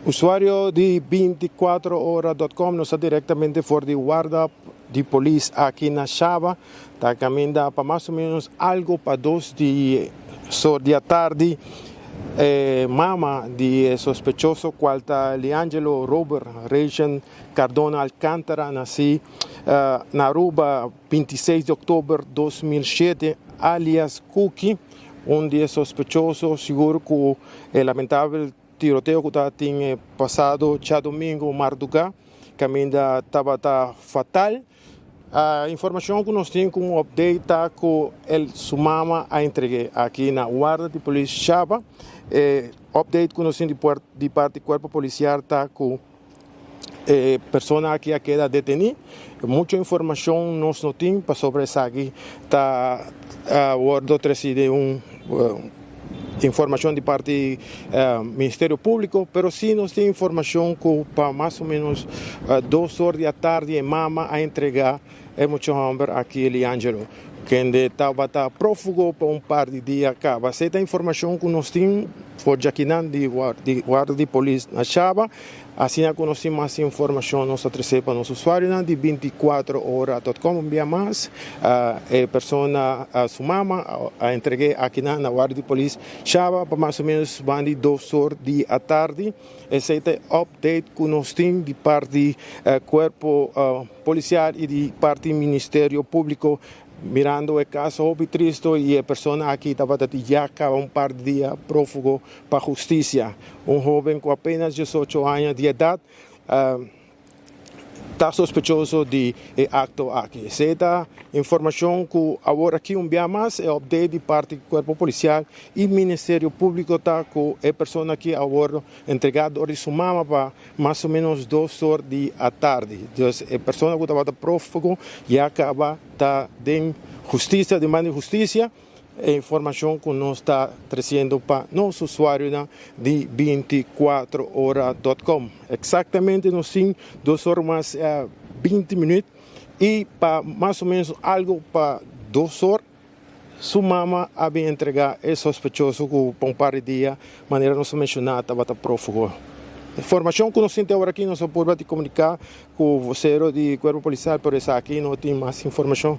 Usuario de 24horas.com nos está directamente por de guarda de policía aqui na Chava. Está caminhando para mais ou menos algo para 2 da tarde. Mama de sospechoso qual está Leangelo Robert Region Cardona Alcântara, nasci na Aruba 26 de outubro de 2007, alias Cookie, onde é sospechoso, seguro que o lamentável tiroteio que tinha passado já domingo, madrugada, que ainda estava fatal. A informação que nós temos com o update está que sua mama a entregue aqui na guarda de polícia Chava. Update que nós temos de parte do corpo policial está que a pessoa aqui queda detenida. Muita informação nós não temos sobre isso aqui. Está a guarda de informação de parte do Ministério Público, mas sim nós temos informação que para mais ou menos 2 horas da tarde a mama a entregar muito homem aqui Leangelo, que estava prófugo por par de dias. Essa informação que nós temos foi aqui de guarda de polícia na Chava. Assim que nós temos mais informação, nós trazemos para os usuários de 24horas.com. Envia mais a pessoa, a sua mama, a entregar aqui na guarda de polícia Chava para mais ou menos 2 horas da tarde. Esse é o update que nós temos de parte do corpo policial e de parte do Ministério Público. Mirando o caso triste e a pessoa aqui estava já um par de dias prófugo para a justiça. Jovem com apenas 18 anos de idade está sospechoso de acto aqui. Essa informação que agora aqui mais é update de parte do corpo policial e Ministério Público está com a pessoa aqui agora entregada de sua mama para mais ou menos 2 horas da tarde. Então, a pessoa que estava prófugo já acaba de justiça, demanda de justiça. A informação que nós está trazendo para nosso usuário de 24horas.com. Exatamente nós temos 2 horas mais 20 minutos e para mais ou menos algo para 2 horas, sua mama havia entregado é sospechoso que por um par de dias, maneira não se mencionar, estava prófugo. A informação que nós temos agora aqui, nós podemos comunicar com o voceiro do corpo policial, por isso aqui não tem mais informação,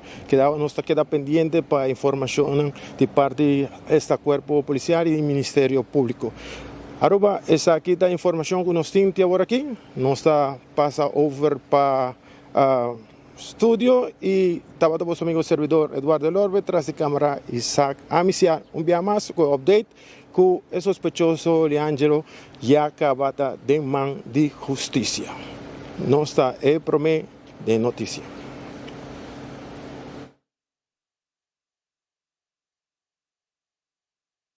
nós queda pendente para a informação de parte deste corpo policial e do Ministério Público. Agora, essa aqui é a informação que nós temos agora aqui, nós passa over para o estúdio e estava o nosso amigo servidor Eduardo Lorbe, atrás de câmera Isaac Amicia, dia mais com o update que o sospechoso Leangelo já acaba de mão de justiça. Não está promessa de notícia.